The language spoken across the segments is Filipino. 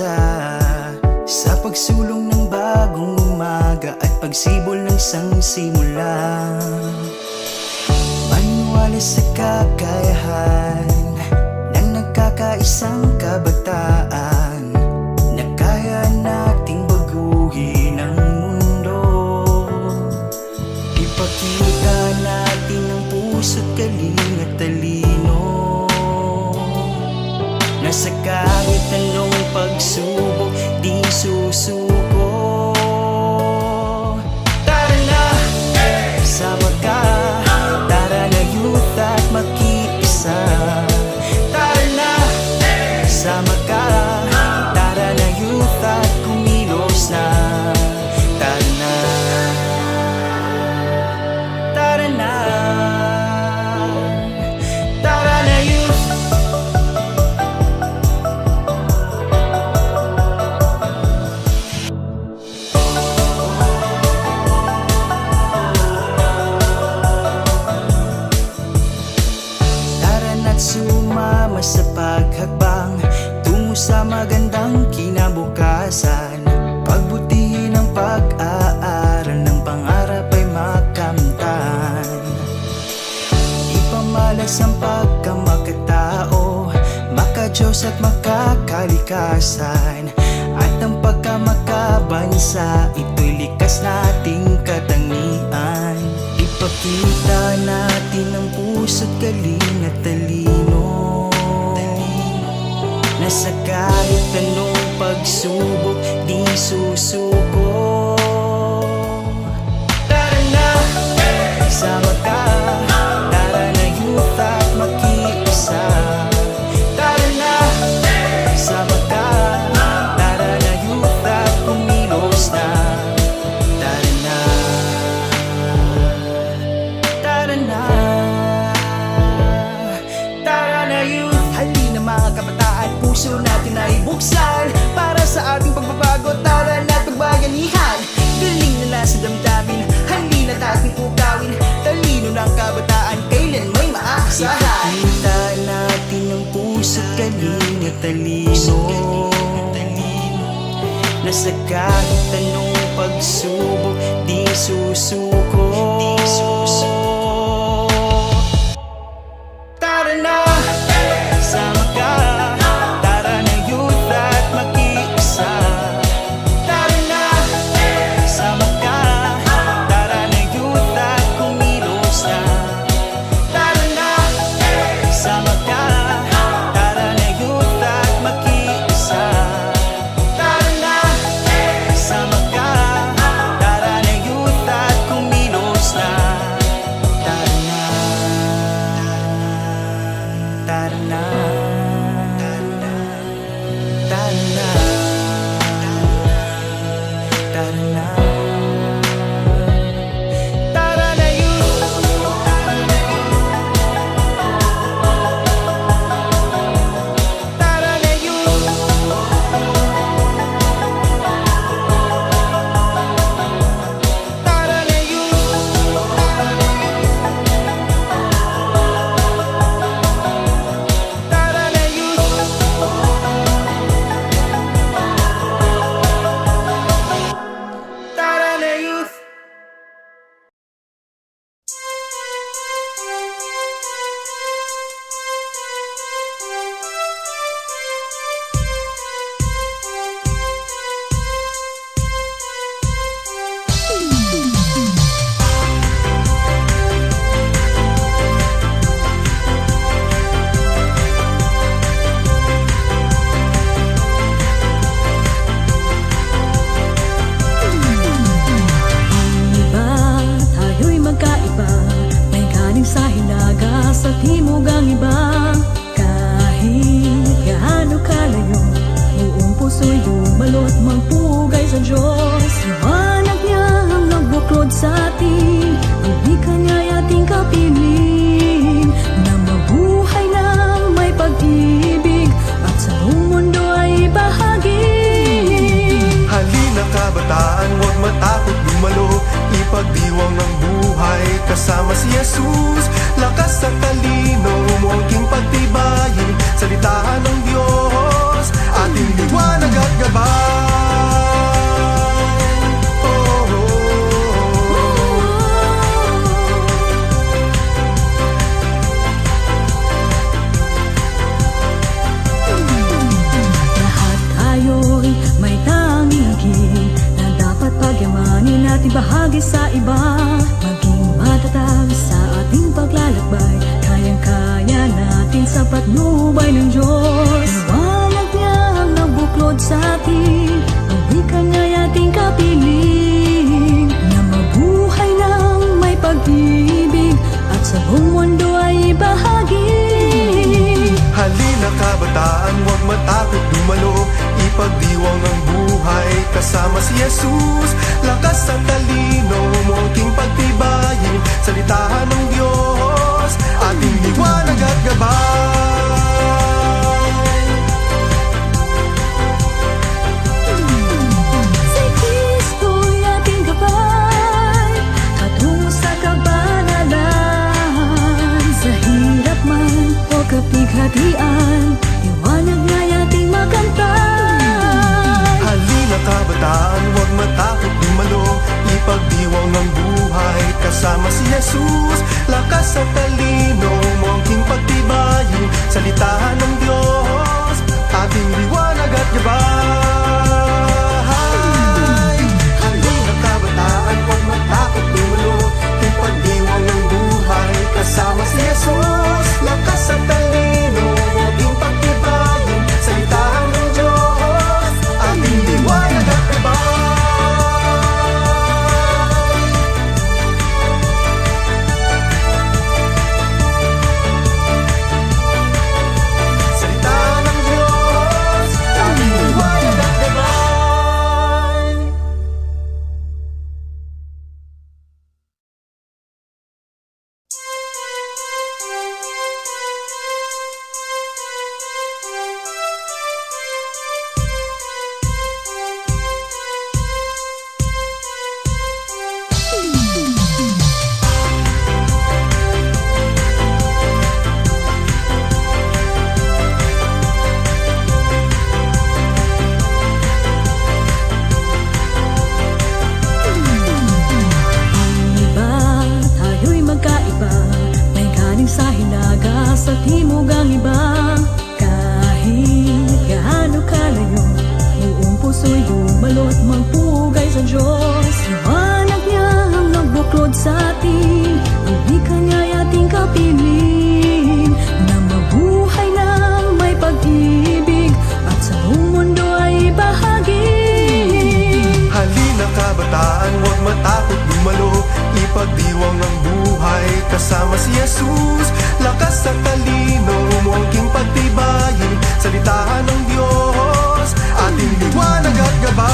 ka sa pagsulong ng bagong umaga at pagsibol ng isang simula. Maniwala sa kakayahan ng nagkakaisang kabataan na kaya nating baguhin ang mundo. Ipakita natin ang puso't galing at talino na sa kahit anong pagsubok di susuko. Tara na, sama ka, tara na youth at makiisa. Tara na, sama ka, tara na youth at kumilos na. Tara na, tara na, tara na youth. Sumama sa paghakbang tungo sa magandang kinabukasan. Pagbutihin ang pag-aaral ng pangarap ay makamtan. Ipamalas ang pagkamakatao, makadiyos at makakalikasan. At ang pagkamakabansa, ito'y likas nating katangian. Ipakita natin ang puso't galing at talino na sa kahit anong pagsubok di susuko. Tara na, sama ka, tara na youth at makiisa. Tara na, sama ka, tara na youth at kumilos na. Tara na, tara na, tara na youth. Halina mga kabataan, puso natin ay buksan para sa ating pagbabago. Tara na't magbayanihan, galing na nasa damdamin. Halina ating ugawin, talino ng kabataan, kailan may maaasahan. Ipakita natin ang puso't galing at talino na sa kahit anong pagsubok di susuko. Tara na, sama ka, tara na youth at makiisa. Tara na, sama ka, tara na youth at kumilos na. Tara na, sama ka, tara na youth at makiisa. Tara na, sama ka, tara na youth at kumilos na. Tara na, tara na, tara na, tara na, tara na youth. Tara na youth. Tara na youth. Tara na youth. Tara na youth. Iba, tayo'y magkaiba. May galing sa hinaga, sa timog ang iba. Kahit gaano kalayo, buong puso'y dumalot, magpugay sa Diyos. Liwanag niya ang nagbuklod sa atin, ang wika niya'y ating kapiling. Na mabuhay ng may pag-ibig, at sa buong mundo ay bahagi. Halina kabataan, huwag matakot dumalo. Ipagdiwang ang buhay kasama si Jesus. Lakas at talino, umuangking pagtibayin, salitahan ng Diyos. Ating liwanag at ibahagi sa iba. Maging matatag sa ating paglalakbay, kayang-kaya natin sa patnubay ng Diyos. Liwanag niya ang nagbuklod sa atin, ang wika niya'y ating kapiling, na mabuhay ng may pag-ibig at sa buong mundo ay ibahagi. Halina kabataan, huwag matakot dumalo, ipagdiwang ang buhay kasama si Jesus. Lakas at talino mo ang king pagtibayin, salitahan ng Diyos, ating liwanag at gabay. Si Kristo'y ating gabay, patungo sa kabanalan. Sa hirap man o kapighatian, liwanag niya'y ating makantay. Halina kabataan, huwag matakot dumalo, ipagdiwang ang buhay kasama si Jesus. Lakas at talino mo ang king pagtibayin, salitahan ng Diyos, ating liwanag at gabay. Halina kabataan, huwag matakot dumalo, ipagdiwang ang buhay kasama si Jesus. Lakas at talino mo ang king pagtibayin, salitahan ng Diyos, ating liwanag at gabay. Salitahan ng Diyos, ating liwanag at gabay. Iba, tayo'y magkaiba, may galing sa hinaga, sa timog ang iba. Kahit gaano kalayo, buong puso'y dumalo at magpugay sa Diyos. Liwanag niya ang nagbuklod sa atin, ang wika niya'y ating kapiling, na mabuhay ng may pag-ibig at sa buong mundo ay bahagi. Halina kabataan, huwag matakot dumalo, ipagdiwang ang buhay kasama si Jesus. Lakas at talino mo ang king pagtibayin, salitahan ng Diyos, ating liwanag at gabay.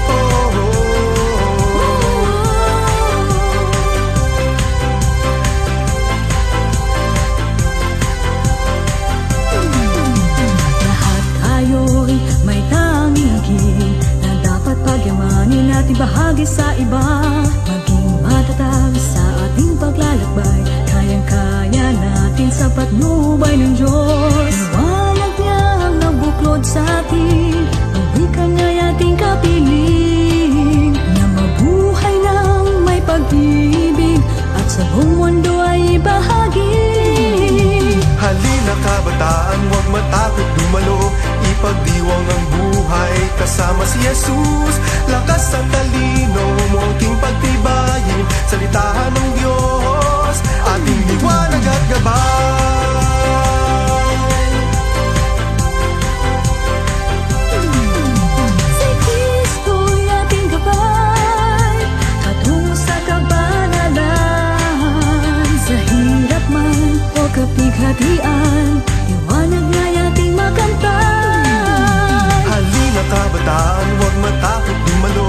Oh, oh, oh. Lahat tayo'y may tanging higit na dapat pagyamanin at ibahagi sa iba. Maging matatag sa ating paglalakbay, kayang-kaya natin sa patnubay ng Diyos. Liwanag niya ang nagbuklod sa atin, ang wika niya'y ating kapiling, na mabuhay ng may pag-ibig at sa buong mundo ay ibahagi. Halina kabataan, huwag matakot dumalo, ipagdiwang ang buhay kasama si Jesus. Lakas at talino mo ang king pagtibayin, salitahan ng Diyos, ating liwanag at gabay. Si Kristo'y ating gabay, patungo sa kabanalan. Sa hirap man o kapighatian, liwanag niya'y ating makantay. Halina kabataan, huwag matakot dumalo,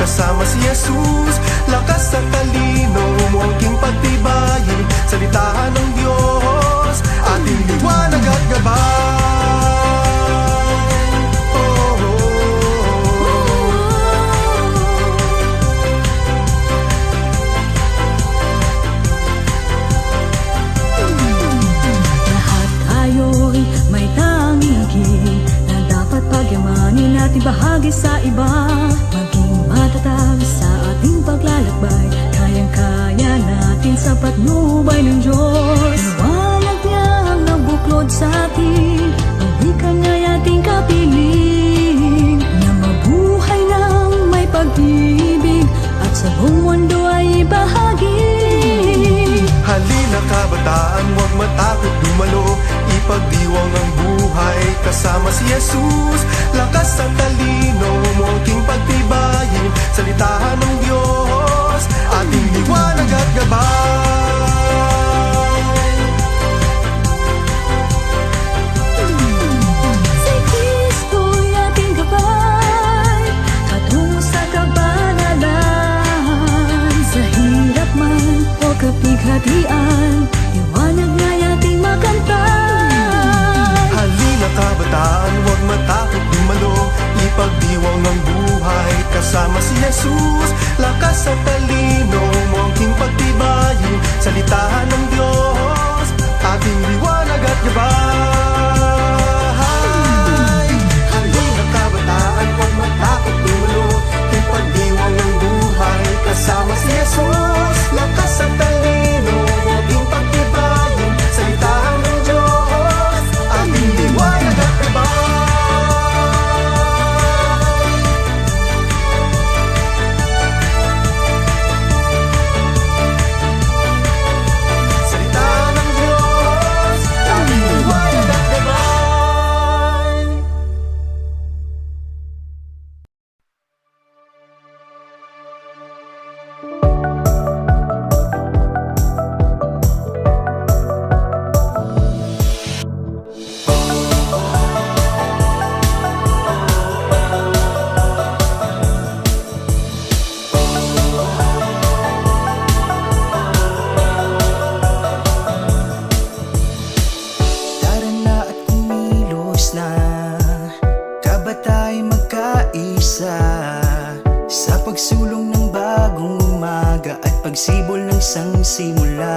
kasama si Jesus. Lakas at talino mo aking pagtibayin, salita ng Diyos, ating liwanag at gabay. Oh, oh, Lahat tayo'y may tanging na dapat pagyamanin at ibahagi sa iba. Maging matatag sa ating paglalakbay, kayang-kaya natin sa patnubay ng Diyos. Liwanag niya ang nabuklod sa atin, pawikan niya'y ating kapiling, na mabuhay ng may pag-ibig at sa buong mundo ay ibahagi. halina kabataan, huwag matakot dumalo, ipagdiwang ang buhay kasama si Jesus. Lakas at talino mo aking pagtibayin, salita ng Diyos, ating liwanag at gabay. Si Kristo'y ating gabay, patungo sa kabanalan. Sa hirap man o kapighatian, liwanag niya'y ating makantay. Halina kabataan, huwag matakot dumalo, ipagdiwang ang buhay kasama si Jesus. Lakas at talino mo aking pagtibayin, salita ng Diyos, ating liwanag at gabay. Halina kabataan, huwag matakot dumalo, ipagdiwang ang buhay kasama si Jesus. Lakas at talino mo aking pagtibayin, salita ng Diyos, ating liwanag at gabay. Salita ng Diyos, ating liwanag at gabay. Tara na at kumilos na, kabatay magkaisa, sa pagsulong ng bagong umaga at pagsibol ng isang simula.